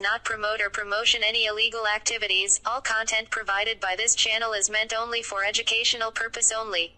Not promote or promotion any illegal activities. All content provided by this channel is meant only for educational purpose only.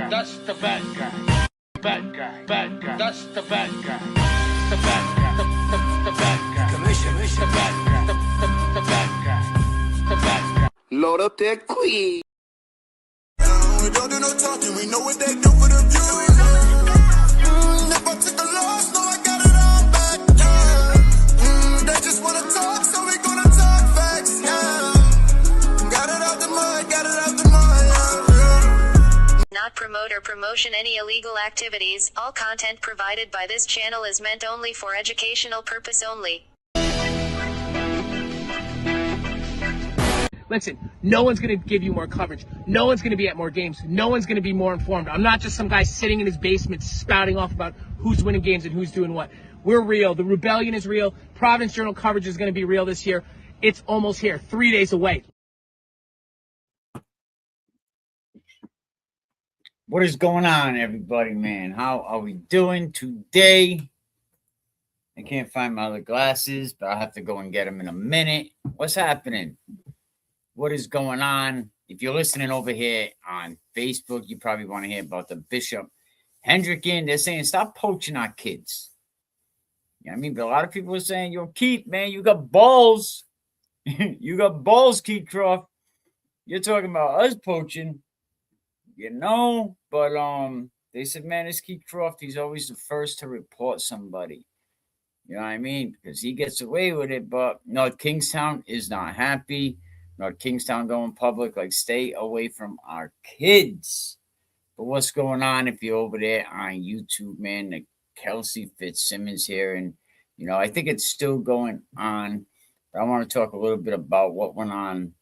guy. That's the bad guy. Bad guy. Bad guy. That's the bad guy. The bad guy. The bad guy. Commission. The bad guy. The bad guy. The bad guy. Load up that queen. We don't do no talking. We know what they do for the views. If I took a loss, no, I got it all back. They just wanna talk, so we gonna talk facts. Got it out the mud. Got it out the mud. Not promote or promotion any illegal activities. All content provided by this channel is meant only for educational purpose only. Listen, no one's going to give you more coverage. No one's going to be at more games. No one's going to be more informed. I'm not just some guy sitting in his basement spouting off about who's winning games and who's doing what. We're real. The rebellion is real. Providence Journal coverage is going to be real this year. It's almost here. 3 days away. What is going on, everybody, man? How are we doing today? I can't find my other glasses, but I'll have to go and get them in a minute. What's happening? What is going on? If you're listening over here on Facebook, you probably want to hear about the Bishop Hendricken. They're saying, stop poaching our kids. You know what I mean? But a lot of people are saying, yo, Kieth, man, you got balls. You got balls, Kieth Kroft. You're talking about us poaching. You know, but they said, man, this Kieth Kroft, he's always the first to report somebody. You know what I mean? Because he gets away with it, but North Kingstown is not happy. North Kingstown going public, like, stay away from our kids. But what's going on if you're over there on YouTube, man? The Kelsey Fitzsimmons here, and, you know, I think it's still going on. But I want to talk a little bit about what went on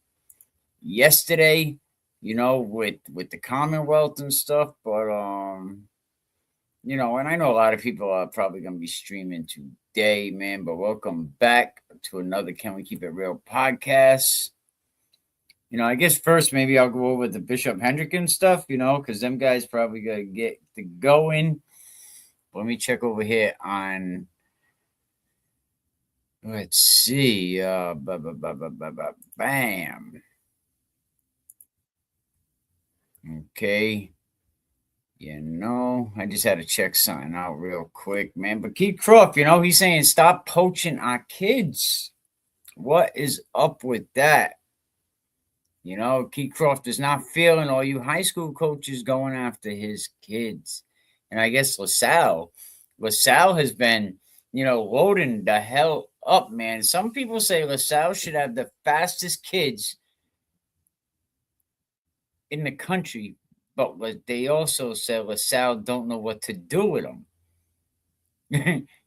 yesterday, you know, with the Commonwealth and stuff. But, you know, and I know a lot of people are probably going to be streaming today, man. But welcome back to another Can We Keep It Real podcast. You know, I guess first maybe I'll go over the Bishop Hendricken stuff, you know, because them guys probably got to get to going. Let me check over here on, let's see, bam. Okay. You know, I just had to check something out real quick, man. But Kieth Kroft, you know, he's saying stop poaching our kids. What is up with that? You know, Kieth Kroft is not feeling all you high school coaches going after his kids. And I guess LaSalle has been, you know, loading the hell up, man. Some people say LaSalle should have the fastest kids in the country, but they also said LaSalle don't know what to do with them.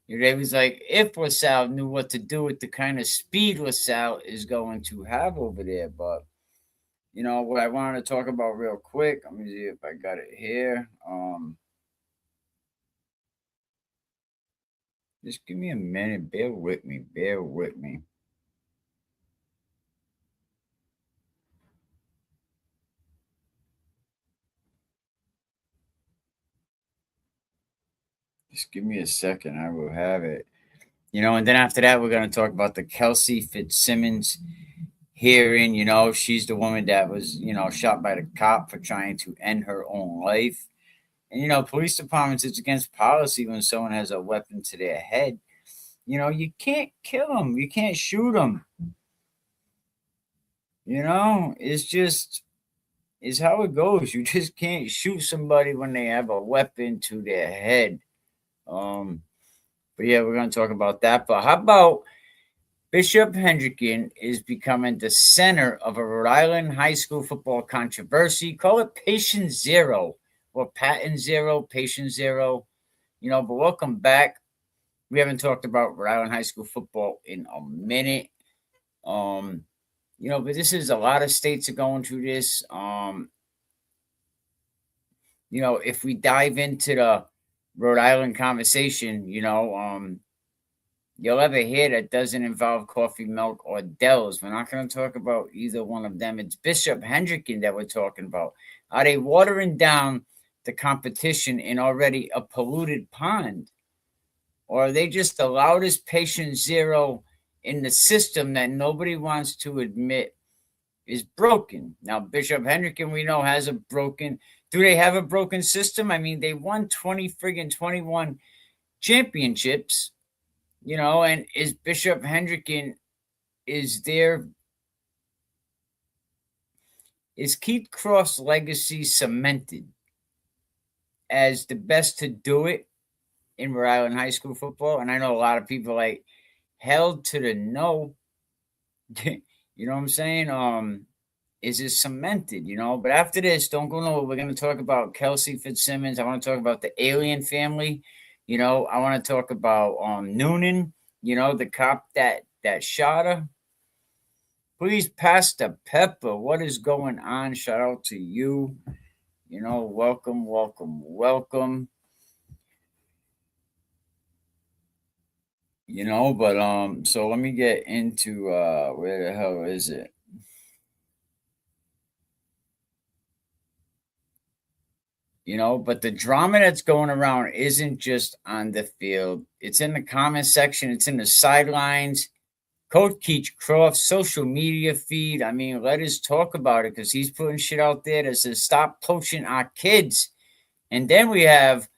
It was like, if LaSalle knew what to do with the kind of speed LaSalle is going to have over there, but you know, what I wanted to talk about real quick, let me see if I got it here. Just give me a minute. Bear with me. Just give me a second. I will have it. You know, and then after that, we're going to talk about the Kelsey Fitzsimmons hearing. You know, she's the woman that was, you know, shot by the cop for trying to end her own life. And, you know, police departments, it's against policy when someone has a weapon to their head. You know, you can't kill them. You can't shoot them. You know, it's how it goes. You just can't shoot somebody when they have a weapon to their head. But yeah, we're going to talk about that. But how about Bishop Hendricken is becoming the center of a Rhode Island high school football controversy? Call it patient zero or patent zero, patient zero. You know, but welcome back. We haven't talked about Rhode Island high school football in a minute. You know, but this is a lot of states are going through this. You know, if we dive into the Rhode Island conversation, you know, you'll ever hear that doesn't involve coffee, milk, or Dells. We're not going to talk about either one of them. It's Bishop Hendricken that we're talking about. Are they watering down the competition in already a polluted pond? Or are they just the loudest patient zero in the system that nobody wants to admit is broken? Now, Bishop Hendricken, we know, has a broken Do they have a broken system? I mean, they won 21 championships, and is Bishop Hendricken, is Keith Kroft's legacy cemented as the best to do it in Rhode Island high school football? And I know a lot of people held to the no. You know what I'm saying? Is it cemented, But after this, don't go nowhere. We're going to talk about Kelsey Fitzsimmons. I want to talk about the alien family. I want to talk about Noonan, the cop that shot her. Please, Pastor Pepper, what is going on? Shout out to you. Welcome, welcome, welcome. But so let me get into where the hell is it? But the drama that's going around isn't just on the field. It's in the comment section. It's in the sidelines. Coach Keith Kroft's social media feed. I mean, let us talk about it because he's putting shit out there that says, stop coaching our kids. And then we have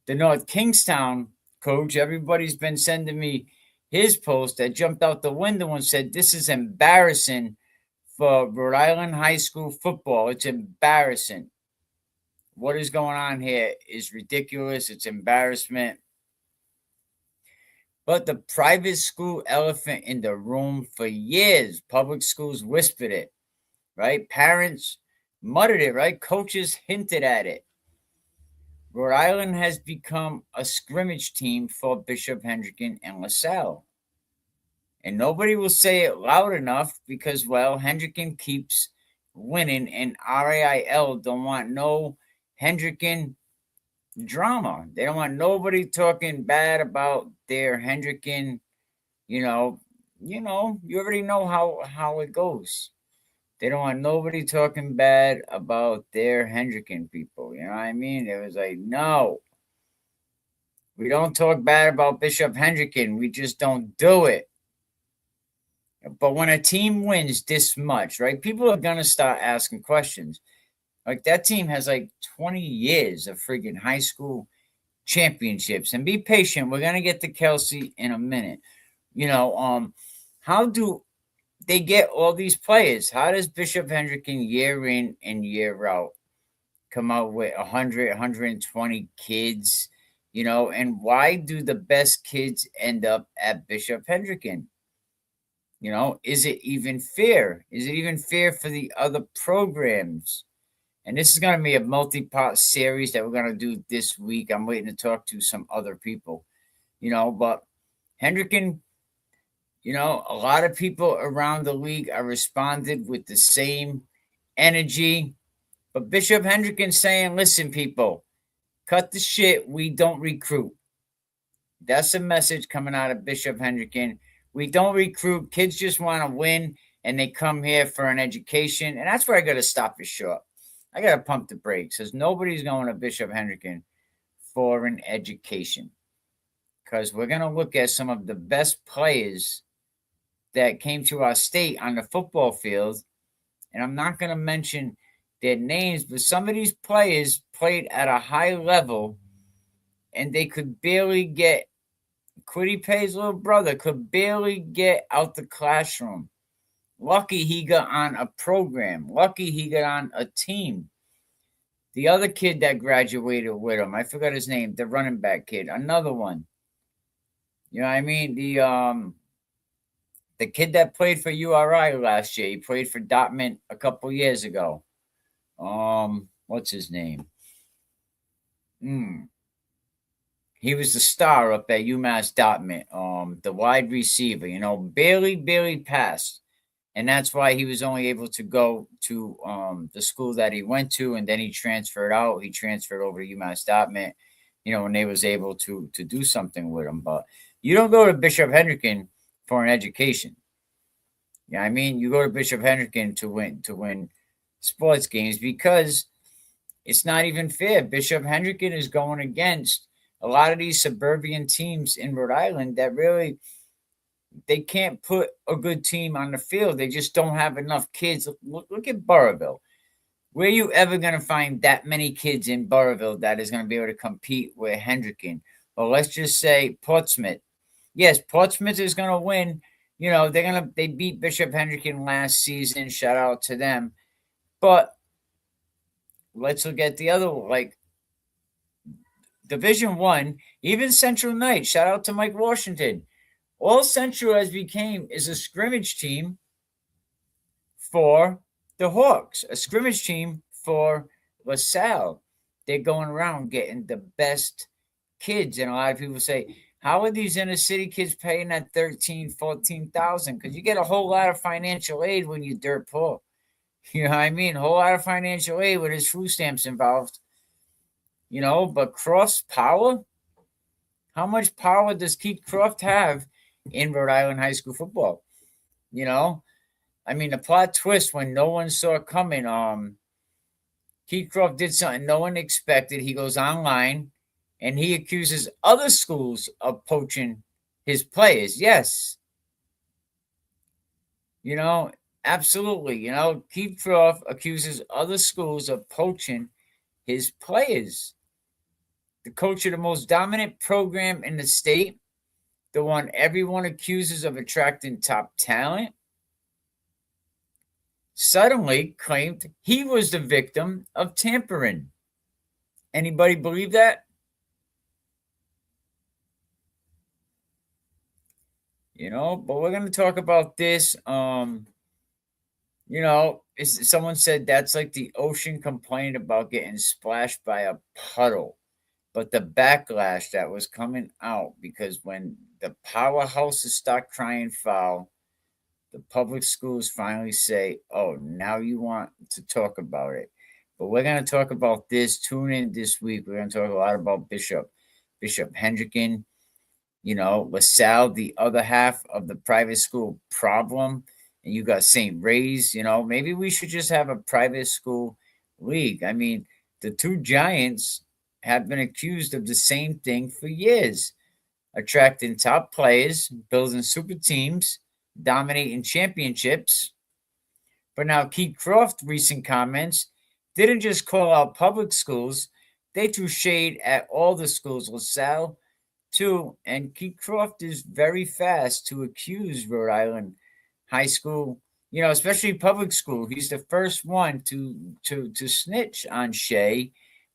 the North Kingstown coach. Everybody's been sending me his post that jumped out the window and said, this is embarrassing for Rhode Island high school football. It's embarrassing. What is going on here is ridiculous. It's embarrassment. But the private school elephant in the room for years, public schools whispered it, right? Parents muttered it, right? Coaches hinted at it. Rhode Island has become a scrimmage team for Bishop Hendricken and LaSalle. And nobody will say it loud enough because, well, Hendricken keeps winning and RAIL don't want no Hendricken drama. They don't want nobody talking bad about their Hendricken. You already know how it goes. They don't want nobody talking bad about their Hendricken people. You know what I mean? It was like, no, we don't talk bad about Bishop Hendricken. We just don't do it. But when a team wins this much, right, people are going to start asking questions. Like, that team has 20 years of friggin' high school championships. And be patient. We're going to get to Kelsey in a minute. How do they get all these players? How does Bishop Hendricken year in and year out come out with 100, 120 kids? And why do the best kids end up at Bishop Hendricken? Is it even fair? Is it even fair for the other programs? And this is going to be a multi-part series that we're going to do this week. I'm waiting to talk to some other people, but Hendricken, a lot of people around the league are responded with the same energy. But Bishop Hendricken saying, listen, people, cut the shit. We don't recruit. That's a message coming out of Bishop Hendricken. We don't recruit. Kids just want to win, and they come here for an education. And that's where I got to stop it short. I got to pump the brakes because nobody's going to Bishop Hendricken for an education. Because we're going to look at some of the best players that came to our state on the football field. And I'm not going to mention their names, but some of these players played at a high level and they could barely get, Quiddy Pay's little brother could barely get out the classroom. Lucky he got on a program. Lucky he got on a team. The other kid that graduated with him, I forgot his name, the running back kid, another one. You know what I mean? The kid that played for URI last year, he played for Dartmouth a couple years ago. What's his name? He was the star up at UMass Dartmouth, the wide receiver, barely passed. And that's why he was only able to go to the school that he went to, and then he transferred out. He transferred over to UMass Dartmouth, and they was able to do something with him. But you don't go to Bishop Hendricken for an education. You know what I mean? You go to Bishop Hendricken to win sports games because it's not even fair. Bishop Hendricken is going against a lot of these suburban teams in Rhode Island that really – they can't put a good team on the field. They just don't have enough kids. Look at Burrville. Where you ever going to find that many kids in Burrillville that is going to be able to compete with Hendricken? Or let's just say Portsmouth. Yes, Portsmouth is going to win. You know, they beat Bishop Hendricken last season. Shout out to them. But let's look at the other, like Division One, even Central Knight. Shout out to Mike Washington. All Central is a scrimmage team for the Hawks, a scrimmage team for LaSalle. They're going around getting the best kids. And a lot of people say, how are these inner city kids paying that $13,000, $14,000? Because you get a whole lot of financial aid when you're dirt poor. You know what I mean? A whole lot of financial aid with his food stamps involved. You know, but Kroft's power? How much power does Keith Kroft have in Rhode Island high school football? You know? I mean, the plot twist when no one saw it coming, Keith Kroft did something no one expected. He goes online and he accuses other schools of poaching his players. Yes. You know, absolutely. You know, Keith Kroft accuses other schools of poaching his players. The coach of the most dominant program in the state, the one everyone accuses of attracting top talent, suddenly claimed he was the victim of tampering. Anybody believe that? You know, but we're going to talk about this. You know, someone said that's like the ocean complaining about getting splashed by a puddle. But the backlash that was coming out, because when the powerhouses start crying foul, the public schools finally say, oh, now you want to talk about it. But we're going to talk about this. Tune in this week. We're going to talk a lot about Bishop Hendricken, you know, LaSalle, the other half of the private school problem. And you got St. Ray's, you know, maybe we should just have a private school league. I mean, the two giants have been accused of the same thing for years, attracting top players, building super teams, dominating championships. But now Keith Kroft recent comments didn't just call out public schools, they threw shade at all the schools, LaSalle too. And Keith Kroft is very fast to accuse Rhode Island high school, you know, especially public school. He's the first one to snitch on Shea,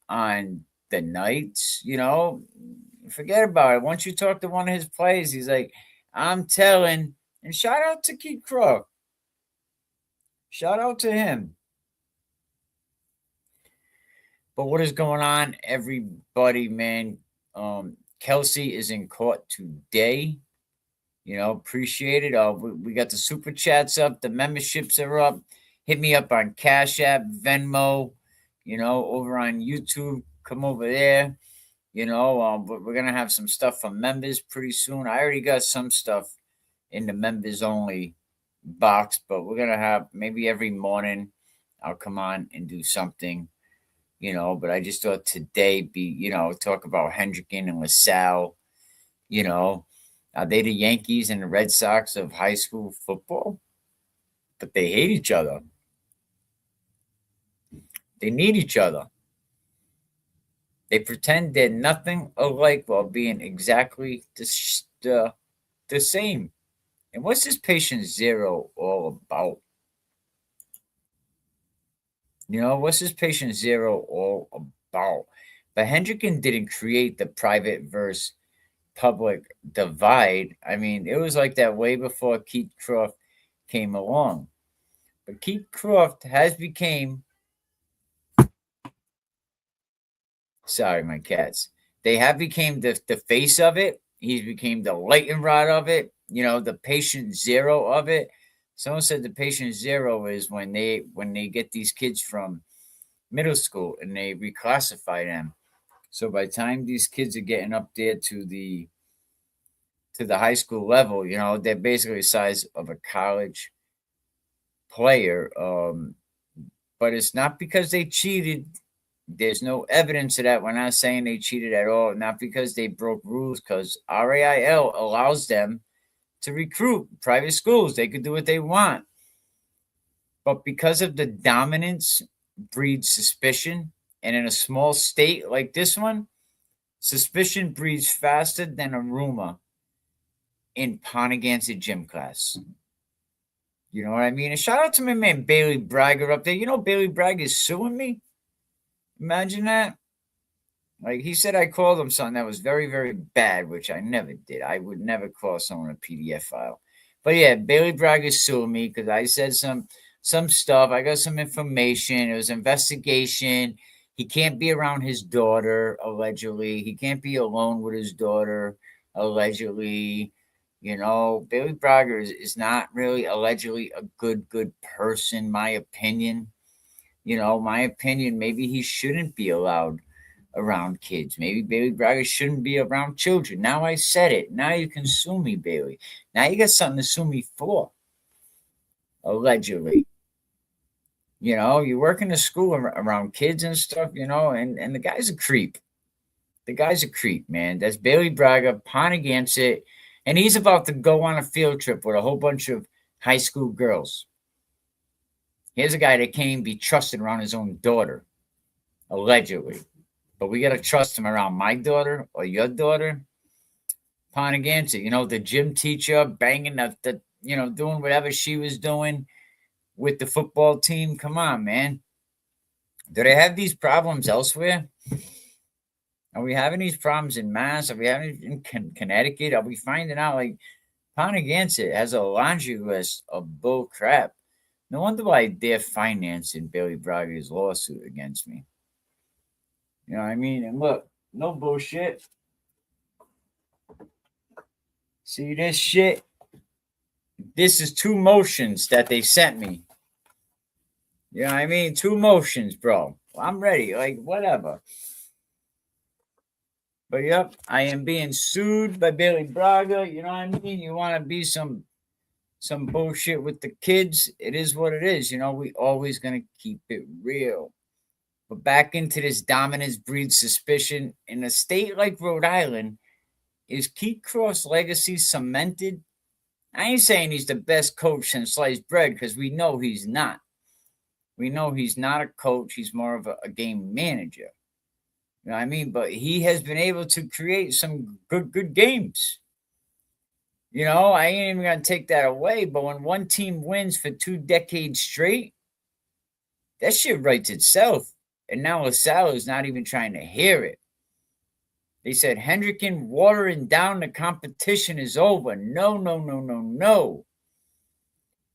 on the Knights, you know. Forget about it. Once you talk to one of his players, he's like, I'm telling. And shout out to Keith Kroft. Shout out to him. But what is going on, everybody, man? Kelsey is in court today. You know, appreciate it. We got the super chats up. The memberships are up. Hit me up on Cash App, Venmo, you know, over on YouTube. Come over there. You know, we're going to have some stuff for members pretty soon. I already got some stuff in the members only box, but we're going to have maybe every morning I'll come on and do something, you know, but I just thought today you know, talk about Hendricken and LaSalle, you know. Are they the Yankees and the Red Sox of high school football? But they hate each other. They need each other. They pretend they're nothing alike while being exactly the same. And what's this patient zero all about? You know, what's this patient zero all about? But Hendricken didn't create the private versus public divide. I mean, it was like that way before Keith Kroft came along. But Keith Kroft has became... Sorry, my cats. They have became the face of it. He's became the lightning rod of it. You know, the patient zero of it. Someone said the patient zero is when they get these kids from middle school and they reclassify them. So by the time these kids are getting up there to the high school level, you know, they're basically the size of a college player. But it's not because they cheated. There's no evidence of that. We're not saying they cheated at all. Not because they broke rules, because RAIL allows them to recruit private schools. They could do what they want. But because of the dominance breeds suspicion. And in a small state like this one, suspicion breeds faster than a rumor in Ponagansett gym class. You know what I mean? And shout out to my man Bailey Bragger up there. You know, Bailey Bragger is suing me. Imagine that. Like, he said I called him something that was very, very bad, which I never did. I would never call someone a PDF file. But yeah, Bailey Bragger sued me because I said some stuff. I got some information. It was an investigation. He can't be around his daughter, allegedly. He can't be alone with his daughter, allegedly. You know, Bailey Bragger is not really allegedly a good person, my opinion. You know, my opinion, maybe he shouldn't be allowed around kids. Maybe Bailey Bragger shouldn't be around children. Now I said it. Now you can sue me, Bailey. Now you got something to sue me for, allegedly. You know, you work in a school around kids and stuff, you know, and the guy's a creep. The guy's a creep, man. That's Bailey Bragger, Ponagansett, and he's about to go on a field trip with a whole bunch of high school girls. Here's a guy that can't even be trusted around his own daughter, allegedly. But we got to trust him around my daughter or your daughter. Ponagansett, you know, the gym teacher banging the you know, doing whatever she was doing with the football team. Come on, man. Do they have these problems elsewhere? Are we having these problems in Mass? Are we having it in Connecticut? Are we finding out like Ponagansett has a laundry list of bull crap? No wonder why they're financing Bailey Bragger's lawsuit against me. You know what I mean? And look, no bullshit. See this shit? This is 2 motions that they sent me. You know what I mean? 2 motions, bro. I'm ready. Like, whatever. But yep, I am being sued by Bailey Bragger. You know what I mean? You want to be some bullshit with the kids? It is what it is. You know, we always going to keep it real. But back into this dominance breeds suspicion. In a state like Rhode Island, is Keith Kroft's legacy cemented? I ain't saying he's the best coach since sliced bread because we know he's not. We know he's not a coach. He's more of a game manager. You know what I mean? But he has been able to create some good games. You know, I ain't even going to take that away. But when one team wins for 2 decades straight, that shit writes itself. And now LaSalle is not even trying to hear it. They said Hendricken watering down the competition is over. No.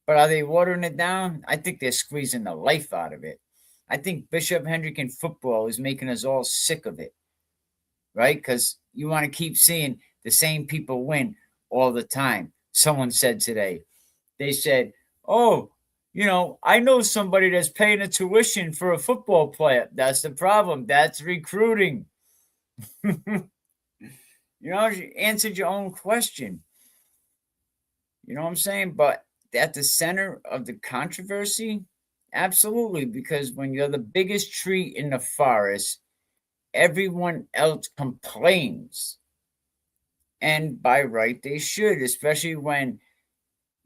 But are they watering it down? I think they're squeezing the life out of it. I think Bishop Hendricken football is making us all sick of it. Right? Because you want to keep seeing the same people win all the time. Someone said today, they said, oh, you know, I know somebody that's paying a tuition for a football player. That's the problem. That's recruiting. You know, you answered your own question. You know what I'm saying? But at the center of the controversy, absolutely, because when you're the biggest tree in the forest, everyone else complains. And by right, they should, especially when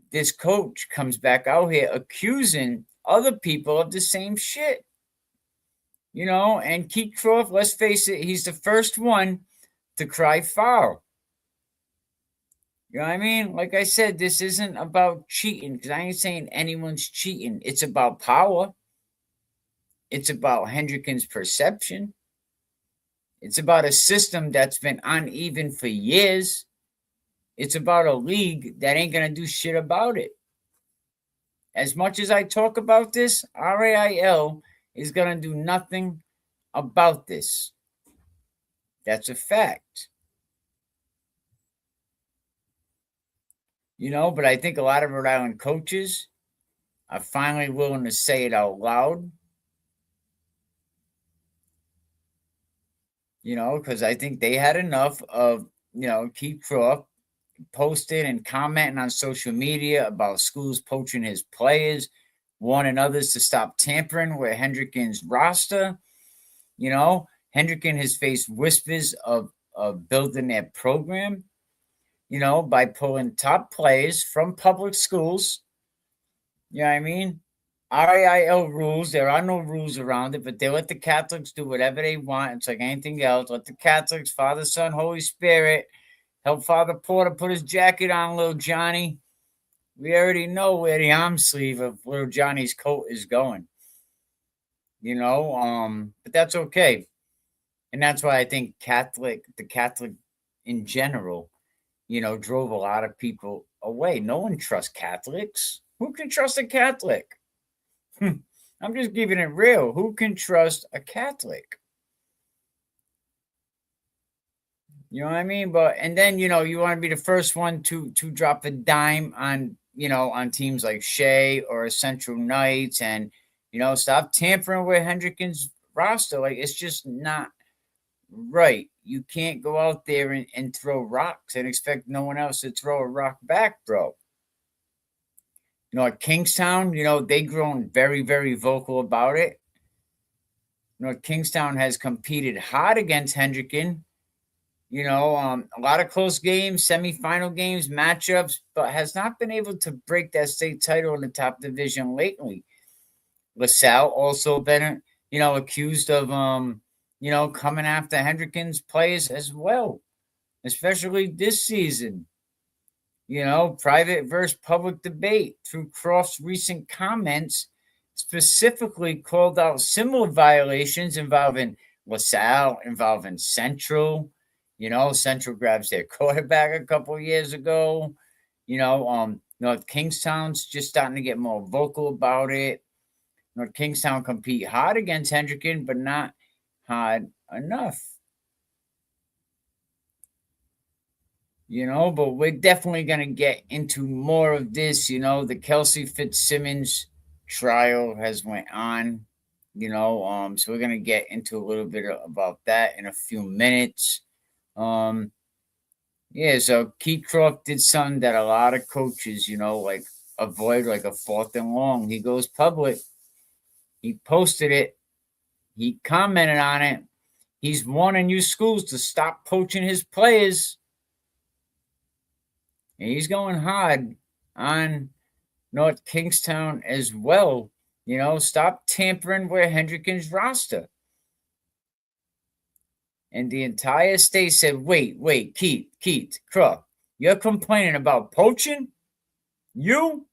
this coach comes back out here accusing other people of the same shit. You know, and Keith Kroft, let's face it, he's the first one to cry foul. You know what I mean? Like I said, this isn't about cheating, because I ain't saying anyone's cheating. It's about power. It's about Hendricken's perception. It's about a system that's been uneven for years. It's about a league that ain't going to do shit about it. As much as I talk about this, RAIL is going to do nothing about this. That's a fact. You know, but I think a lot of Rhode Island coaches are finally willing to say it out loud. You know, because I think they had enough of, you know, Keith Kroft posting and commenting on social media about schools poaching his players, warning others to stop tampering with Hendricken's roster. You know, Hendricken has faced whispers of building their program, you know, by pulling top players from public schools. You know what I mean? RIL rules. There are no rules around it, but they let the Catholics do whatever they want. It's like anything else. Let the Catholics, Father, Son, Holy Spirit, help Father Porter put his jacket on, little Johnny. We already know where the arm sleeve of little Johnny's coat is going. But that's okay. And that's why I think the Catholic in general, drove a lot of people away. No one trusts Catholics. Who can trust a Catholic? I'm just keeping it real. Who can trust a Catholic? You know what I mean? And then you want to be the first one to drop a dime on teams like Shea or Central Knights, and stop tampering with Hendrickens' roster. Like, it's just not right. You can't go out there and throw rocks and expect no one else to throw a rock back, bro. At Kingstown, they've grown very, very vocal about it. Kingstown has competed hard against Hendricken. A lot of close games, semifinal games, matchups, but has not been able to break that state title in the top division lately. LaSalle also been, accused of, coming after Hendricken's players as well, especially this season. Private versus public debate through Kroft's recent comments specifically called out similar violations involving LaSalle, involving Central. Central grabs their quarterback a couple years ago. North Kingstown's just starting to get more vocal about it. North Kingstown compete hard against Hendricken, but not hard enough. But we're definitely going to get into more of this. The Kelsey Fitzsimmons trial has went on, so we're going to get into a little bit about that in a few minutes. So Keith Kroft did something that a lot of coaches, like avoid, like a 4th and long. He goes public. He posted it. He commented on it. He's warning you schools to stop poaching his players. And he's going hard on North Kingstown as well. Stop tampering with Hendricken's roster. And the entire state said, wait, Keith, Kroft, you're complaining about poaching? You?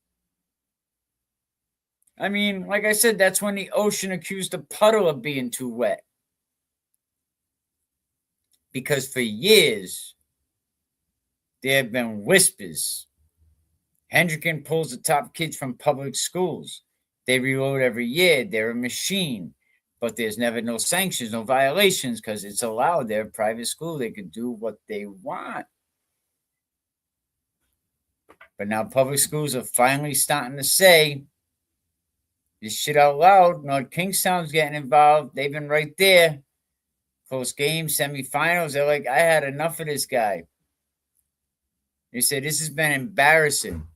I mean, like I said, that's when the ocean accused the puddle of being too wet. Because for years, there have been whispers. Hendricken pulls the top kids from public schools. They reload every year. They're a machine. But there's never no sanctions, no violations, because it's allowed. They're a private school. They can do what they want. But now public schools are finally starting to say this shit out loud. North Kingstown's getting involved. They've been right there. Close games, semifinals. They're like, I had enough of this guy. They said, this has been embarrassing.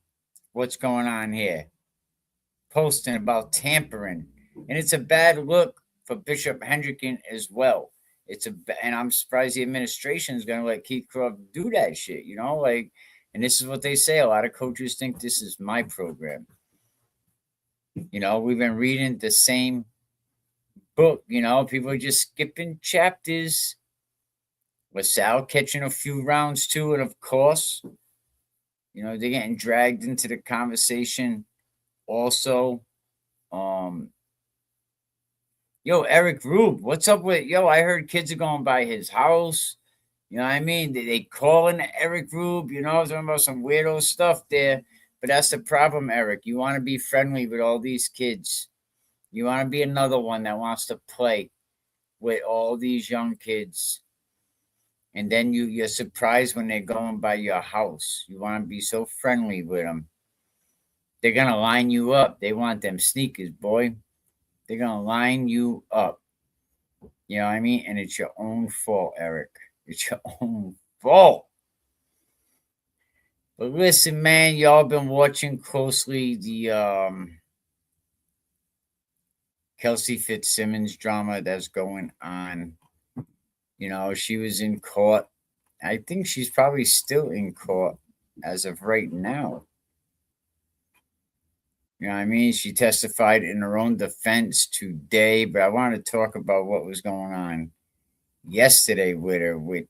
What's going on here? Posting about tampering. And it's a bad look for Bishop Hendricken as well. And I'm surprised the administration is going to let Keith Kroft do that shit, and this is what they say. A lot of coaches think this is my program. We've been reading the same book, people are just skipping chapters. LaSalle catching a few rounds too, and of course, they're getting dragged into the conversation also. Eric Rube, what's up with, I heard kids are going by his house. You know what I mean? They calling Eric Rube, talking about some weirdo stuff there. But that's the problem, Eric. You want to be friendly with all these kids. You want to be another one that wants to play with all these young kids. And then you're surprised when they're going by your house. You want to be so friendly with them. They're going to line you up. They want them sneakers, boy. They're going to line you up. You know what I mean? And it's your own fault, Eric. It's your own fault. But listen, man, y'all been watching closely the Kelsey Fitzsimmons drama that's going on. She was in court. I think she's probably still in court as of right now. You know what I mean? She testified in her own defense today, but I want to talk about what was going on yesterday with her, with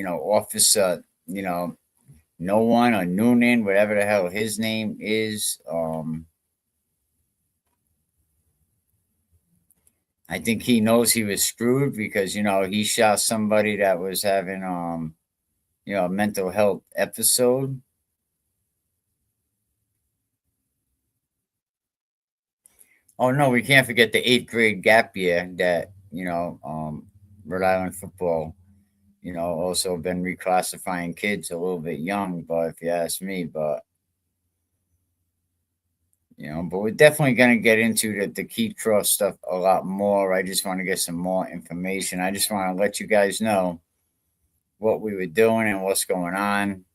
Officer, no one or Noonan, whatever the hell his name is. I think he knows he was screwed because he shot somebody that was having a mental health episode. Oh no, we can't forget the 8th grade gap year that Rhode Island football, also been reclassifying kids a little bit young, but if you ask me, but we're definitely going to get into the Keith Kroft stuff a lot more. I just want to get some more information. I just want to let you guys know what we were doing and what's going on.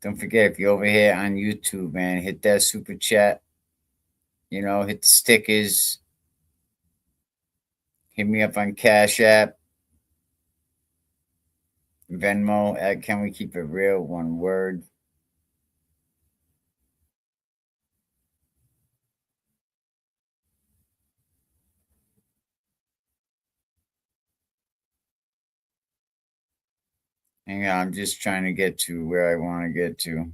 Don't forget, if you're over here on YouTube, man, hit that super chat. Hit the stickers. Hit me up on Cash App, Venmo at Can We Keep It Real, one word. Hang on, I'm just trying to get to where I want to get to.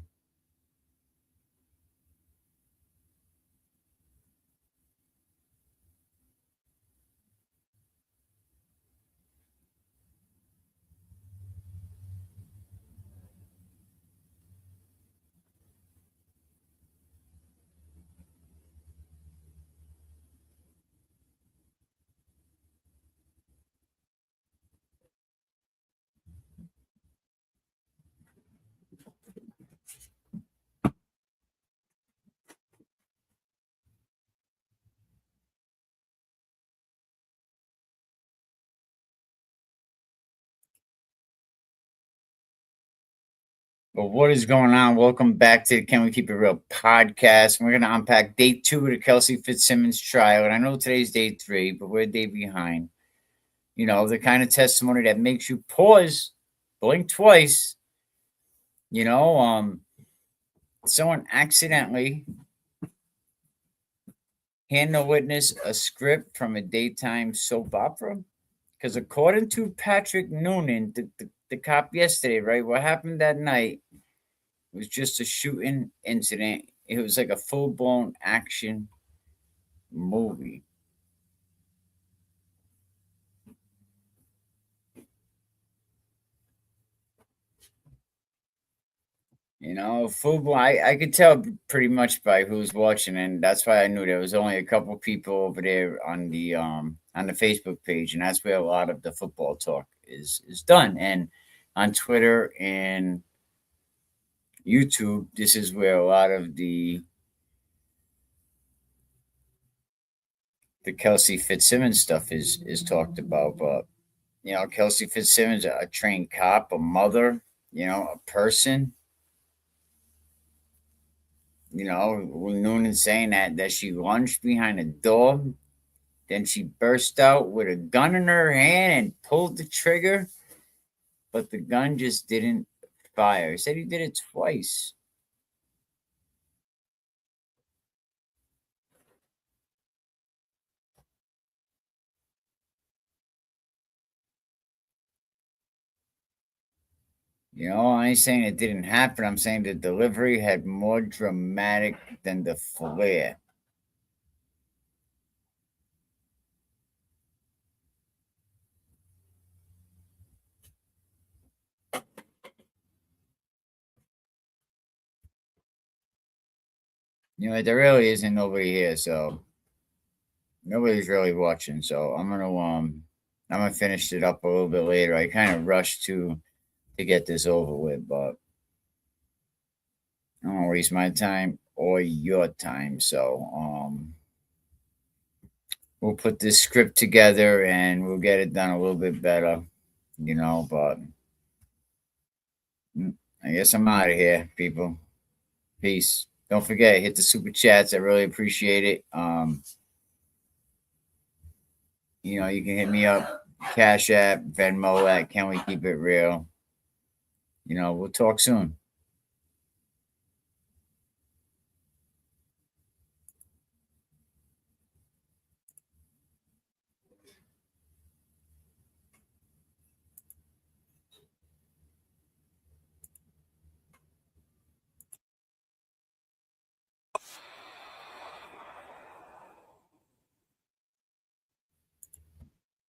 But what is going on? Welcome back to the Can We Keep It Real podcast. We're going to unpack day 2 of the Kelsey Fitzsimmons trial. And I know today's day 3, but we're a day behind. The kind of testimony that makes you pause, blink twice. Someone accidentally hand the witness a script from a daytime soap opera. Because according to Patrick Noonan, the cop yesterday, right, what happened that night was just a shooting incident. It was like a full-blown action movie. Full-blown. I could tell pretty much by who's watching, and that's why I knew there was only a couple people over there on the Facebook page, and that's where a lot of the football talk is done. And on Twitter and YouTube, this is where a lot of the Kelsey Fitzsimmons stuff is talked about. But Kelsey Fitzsimmons, a trained cop, a mother, a person. Noonan saying that she lunged behind a door, then she burst out with a gun in her hand and pulled the trigger, but the gun just didn't fire. He said he did it twice. I ain't saying it didn't happen. I'm saying the delivery had more dramatic than the flare. There really isn't nobody here, so nobody's really watching. So I'm gonna finish it up a little bit later. I kind of rushed to get this over with, but I don't want to waste my time or your time. So we'll put this script together and we'll get it done a little bit better, but I guess I'm out of here, people. Peace. Don't forget, hit the super chats. I really appreciate it. You can hit me up, Cash App, Venmo at Can We Keep It Real. We'll talk soon.